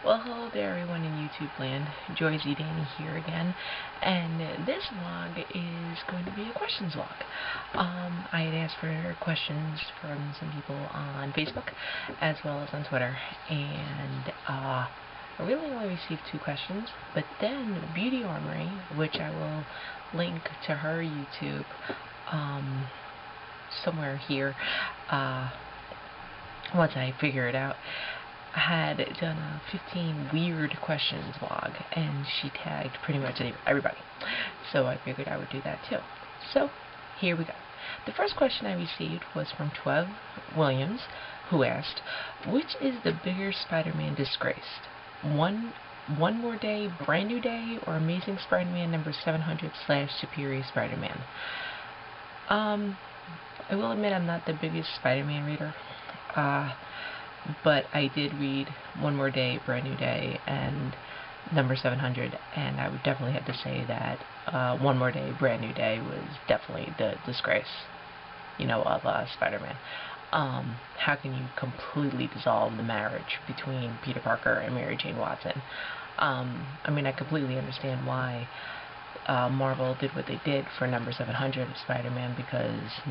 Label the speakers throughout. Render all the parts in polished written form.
Speaker 1: Well, hello there everyone in YouTube land. Joyzy Danny here again, and this vlog is going to be a questions vlog. I had asked for questions from some people on Facebook as well as on Twitter, and I really only received 2 questions, but then Beauty Armory, which I will link to her YouTube somewhere here once I figure it out, had done a 15 weird questions vlog, and she tagged pretty much everybody. So I figured I would do that too. So here we go. The first question I received was from Twev Williams, who asked, which is the bigger Spider-Man disgraced? One More Day, Brand New Day, or Amazing Spider-Man number 700 / Superior Spider-Man? I will admit I'm not the biggest Spider-Man reader. But I did read One More Day, Brand New Day, and number 700, and I would definitely have to say that One More Day, Brand New Day was definitely the disgrace, of Spider-Man. How can you completely dissolve the marriage between Peter Parker and Mary Jane Watson? I mean, I completely understand why Marvel did what they did for number 700 of Spider-Man, because,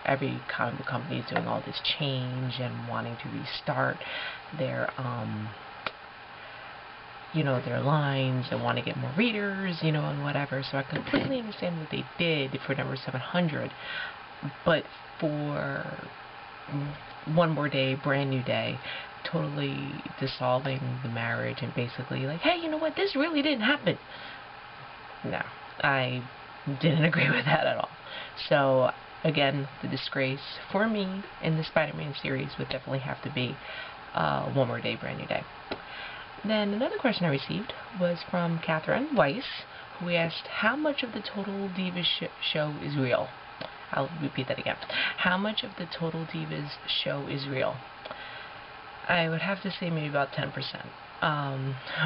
Speaker 1: every comic book company is doing all this change and wanting to restart their, their lines and want to get more readers, and whatever. So I completely understand what they did for number 700, but for One More Day, Brand New Day, totally dissolving the marriage and basically like, hey, you know what, this really didn't happen. No, I didn't agree with that at all. So, again, the disgrace for me in the Spider-Man series would definitely have to be One More Day, Brand New Day. Then another question I received was from Catherine Weiss, who asked, how much of the Total Divas show is real? I'll repeat that again. How much of the Total Divas show is real? I would have to say maybe about 10%.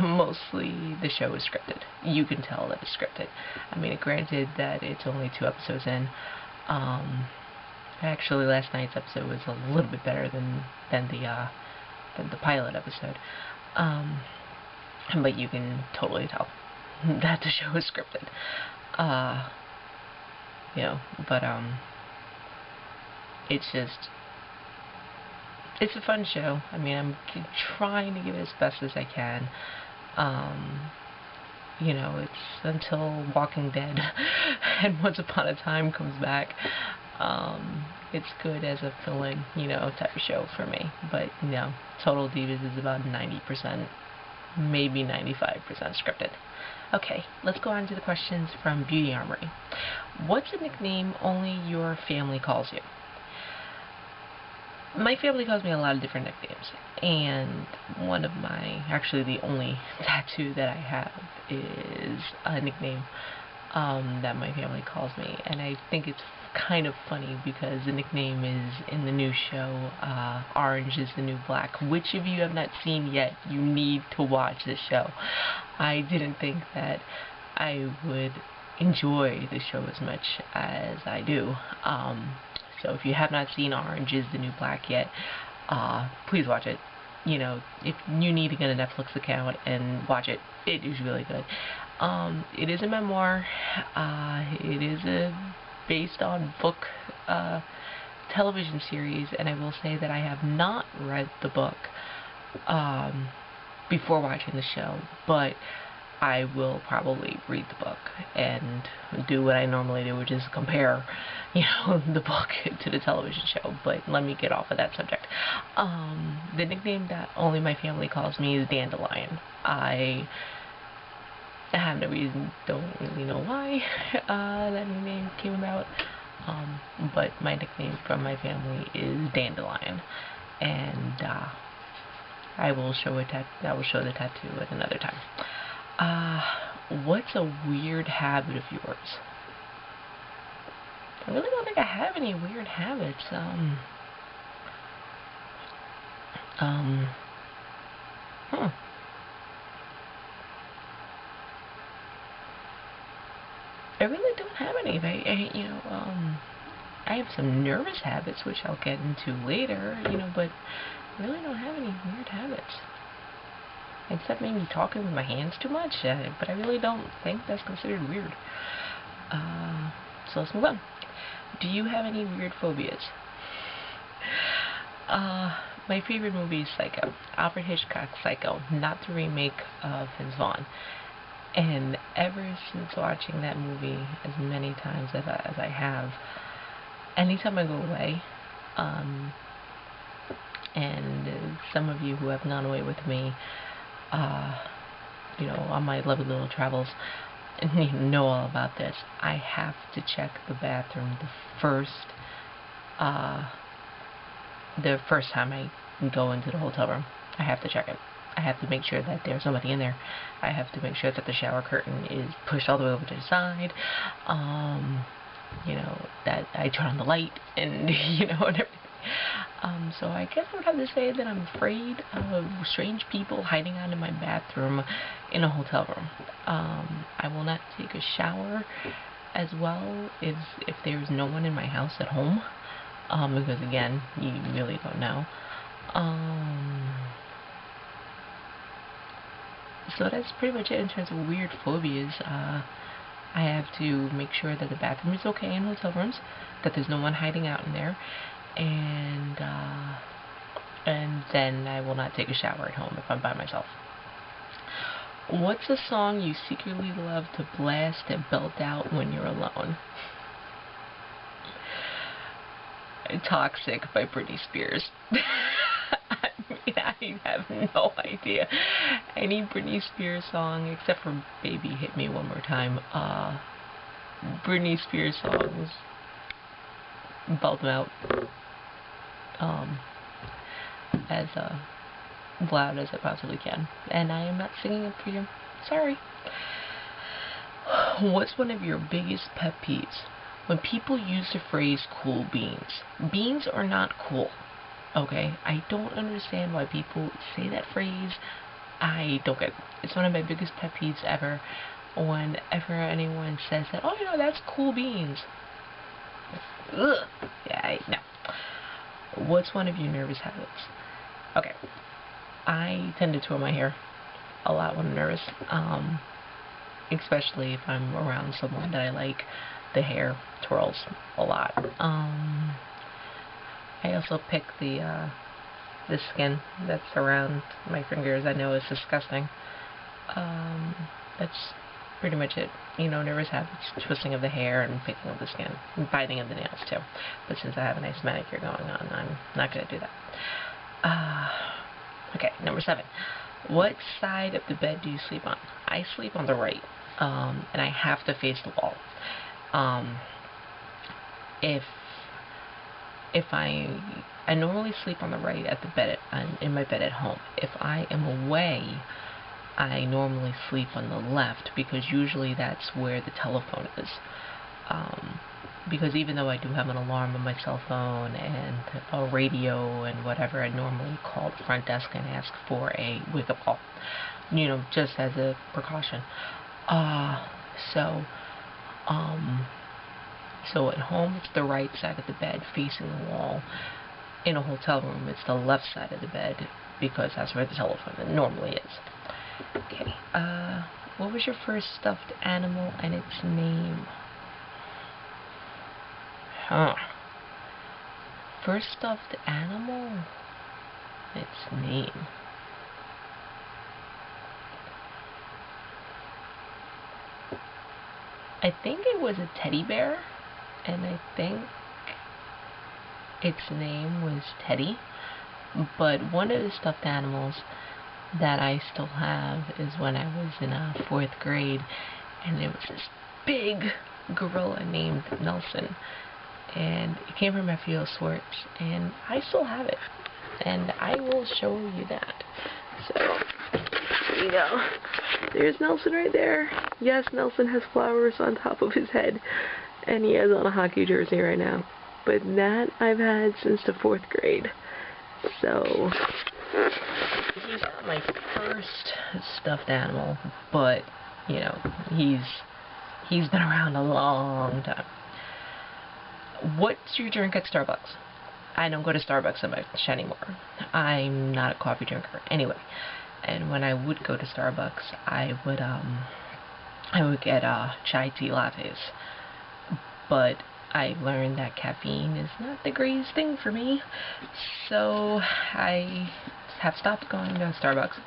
Speaker 1: Mostly the show is scripted. You can tell that it's scripted. I mean, granted that it's only 2 episodes in. Actually, last night's episode was a little bit better than the pilot episode. But you can totally tell that the show is scripted. It's just, it's a fun show. I mean, I'm trying to give it as best as I can. It's until Walking Dead and Once Upon a Time comes back. It's good as a fill-in, type of show for me. But, Total Divas is about 90%, maybe 95% scripted. Okay, let's go on to the questions from Beauty Armory. What's a nickname only your family calls you? My family calls me a lot of different nicknames, and one of actually the only tattoo that I have is a nickname that my family calls me, and I think it's kind of funny because the nickname is in the new show, Orange is the New Black. Which of you have not seen yet, you need to watch this show. I didn't think that I would enjoy the show as much as I do. So if you have not seen Orange is the New Black yet, please watch it. If you need to get a Netflix account and watch it, it is really good. It is a memoir. It is based on book television series, and I will say that I have not read the book before watching the show, but I will probably read the book and do what I normally do, which is compare, the book to the television show. But let me get off of that subject. The nickname that only my family calls me is Dandelion. I have no reason, don't really know why that nickname came about, but my nickname from my family is Dandelion, and I will show the tattoo at another time. What's a weird habit of yours? I really don't think I have any weird habits. I really don't have any. I have some nervous habits, which I'll get into later, but I really don't have any weird habits. instead maybe talking with my hands too much, but I really don't think that's considered weird. So let's move on. Do you have any weird phobias? My favorite movie is Psycho. Alfred Hitchcock's Psycho, not the remake of Vince Vaughn. And ever since watching that movie as many times as I have, anytime I go away, and some of you who have gone away with me, you know, on my lovely little travels, you know all about this, I have to check the bathroom the first time I go into the hotel room. I have to check it. I have to make sure that there's nobody in there. I have to make sure that the shower curtain is pushed all the way over to the side. You know, that I turn on the light and, you know, and everything. So I guess I would have to say that I'm afraid of strange people hiding out in my bathroom in a hotel room. I will not take a shower as well if there's no one in my house at home. Because again, you really don't know. So that's pretty much it in terms of weird phobias. I have to make sure that the bathroom is okay in hotel rooms, that there's no one hiding out in there, and then I will not take a shower at home if I'm by myself. What's a song you secretly love to blast and belt out when you're alone? Toxic by Britney Spears. I mean, I have no idea. Any Britney Spears song, except for Baby Hit Me One More Time, Britney Spears songs, belt them out, as loud as I possibly can. And I am not singing it for you. Sorry. What's one of your biggest pet peeves? When people use the phrase cool beans. Beans are not cool. Okay? I don't understand why people say that phrase. I don't get it. It's one of my biggest pet peeves ever. Whenever anyone says that, oh, you know, that's cool beans. Ugh. Yeah, no. What's one of your nervous habits? Okay. I tend to twirl my hair a lot when I'm nervous. Especially if I'm around someone that I like. The hair twirls a lot. I also pick the skin that's around my fingers. I know it's disgusting. That's pretty much it. You know, nervous habits, twisting of the hair and picking of the skin, and biting of the nails too. But since I have a nice manicure going on, I'm not going to do that. Okay, number 7. What side of the bed do you sleep on? I sleep on the right, and I have to face the wall. If I normally sleep on the right at the bed in my bed at home. If I am away, I normally sleep on the left because usually that's where the telephone is. Because even though I do have an alarm on my cell phone and a radio and whatever, I normally call the front desk and ask for a wake-up call, you know, just as a precaution. So at home it's the right side of the bed facing the wall. In a hotel room it's the left side of the bed because that's where the telephone normally is. Okay, what was your first stuffed animal and its name? First stuffed animal? Its name. I think it was a teddy bear, and I think its name was Teddy. But one of the stuffed animals that I still have is when I was in 4th grade, and it was this big gorilla named Nelson, and it came from FEO Swords, and I still have it, and I will show you that. So, there you go. There's Nelson right there. Yes, Nelson has flowers on top of his head, and he has on a hockey jersey right now. But that I've had since the 4th grade. So, he's not my first stuffed animal, but, you know, he's been around a long time. What's your drink at Starbucks? I don't go to Starbucks so much anymore. I'm not a coffee drinker anyway. And when I would go to Starbucks, I would get chai tea lattes. But I learned that caffeine is not the greatest thing for me, so I have stopped going to Starbucks.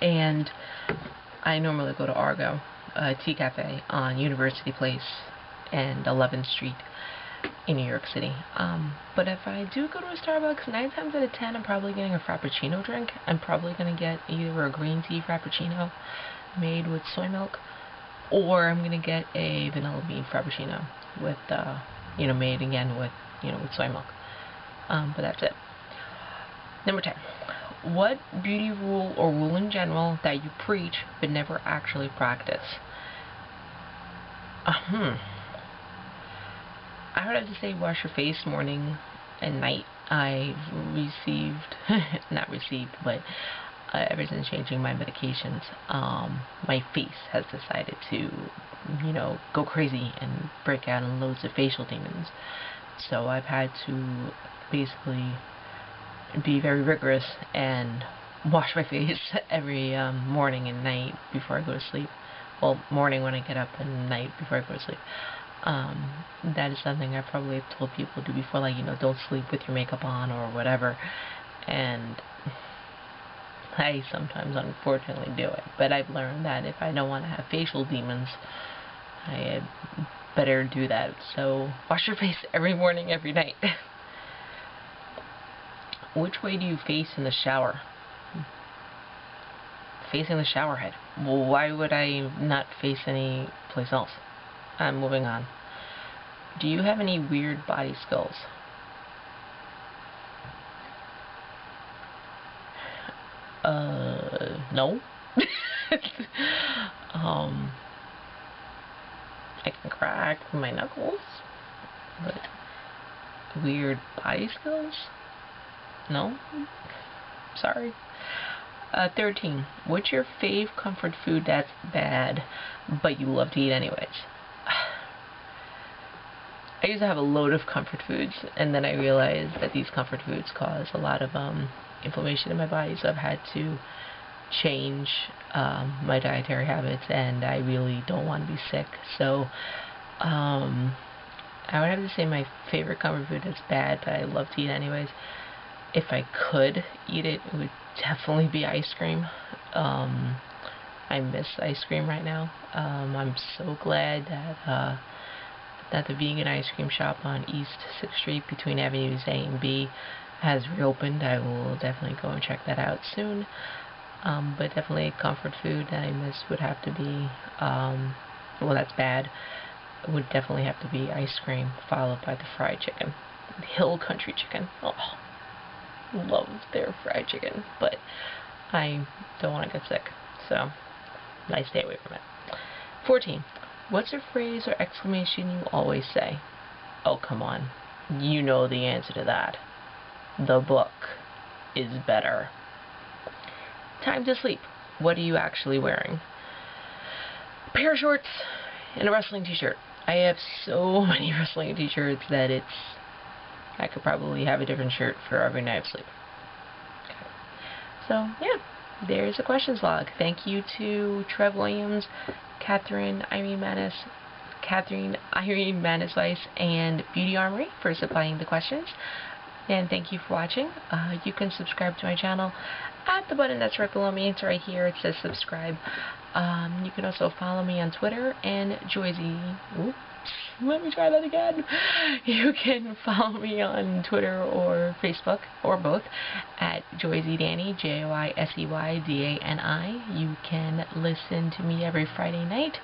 Speaker 1: And I normally go to Argo, a tea cafe on University Place and 11th Street in New York City. But if I do go to a Starbucks, 9 times out of 10 I'm probably getting a Frappuccino drink. I'm probably going to get either a green tea Frappuccino made with soy milk, or I'm going to get a vanilla bean Frappuccino with, made again with, with soy milk. But that's it. Number 10. What beauty rule or rule in general that you preach but never actually practice? I would have to say wash your face morning and night. I've received, but ever since changing my medications, my face has decided to, go crazy and break out in loads of facial demons. So I've had to basically be very rigorous and wash my face every morning and night before I go to sleep. Well, morning when I get up and night before I go to sleep. That is something I probably have told people to do before, like, don't sleep with your makeup on or whatever. And I sometimes unfortunately do it. But I've learned that if I don't want to have facial demons, I better do that. So wash your face every morning, every night. Which way do you face in the shower? Facing the shower head. Well, why would I not face any place else? I'm moving on. Do you have any weird body skills? No. I can crack my knuckles, but weird body skills? No? Sorry. 13. What's your fave comfort food that's bad, but you love to eat anyways? I used to have a load of comfort foods, and then I realized that these comfort foods cause a lot of inflammation in my body, so I've had to change my dietary habits, and I really don't want to be sick. So I would have to say my favorite comfort food is bad, but I love to eat anyways. If I could eat it, it would definitely be ice cream. I miss ice cream right now. I'm so glad that the vegan ice cream shop on East 6th Street between Avenues A and B has reopened. I will definitely go and check that out soon. But definitely a comfort food that I miss would have to be, well, that's bad. It would definitely have to be ice cream, followed by the fried chicken. Hill Country Chicken. Oh, love their fried chicken, but I don't want to get sick, so I stay away from it. 14. What's a phrase or exclamation you always say? Oh, come on. You know the answer to that. The book is better. Time to sleep. What are you actually wearing? A pair of shorts and a wrestling t-shirt. I have so many wrestling t-shirts that I could probably have a different shirt for every night of sleep. Okay. So, yeah, there's a questions log. Thank you to Trev Williams, Catherine Irene Manisweiss, and Beauty Armory for supplying the questions. And thank you for watching. You can subscribe to my channel at the button that's right below me. It's right here. It says subscribe. You can also follow me on Twitter and Joyzy. Oops, let me try that again. You can follow me on Twitter or Facebook, or both, at JoyzyDani, JoySeydani. You can listen to me every Friday night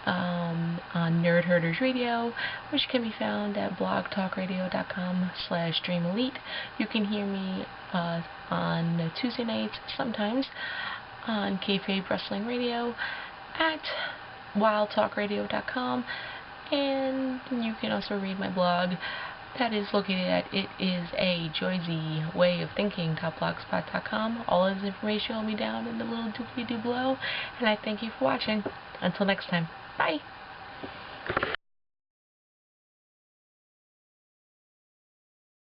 Speaker 1: on Nerd Herders Radio, which can be found at blogtalkradio.com/DreamElite. You can hear me on Tuesday nights sometimes on Kayfabe Wrestling Radio at wildtalkradio.com, and you can also read my blog that is located at itisajoyzywayofThinking.blogspot.com. All of this information will be down in the little doobly-doo below, and I thank you for watching. Until next time, bye!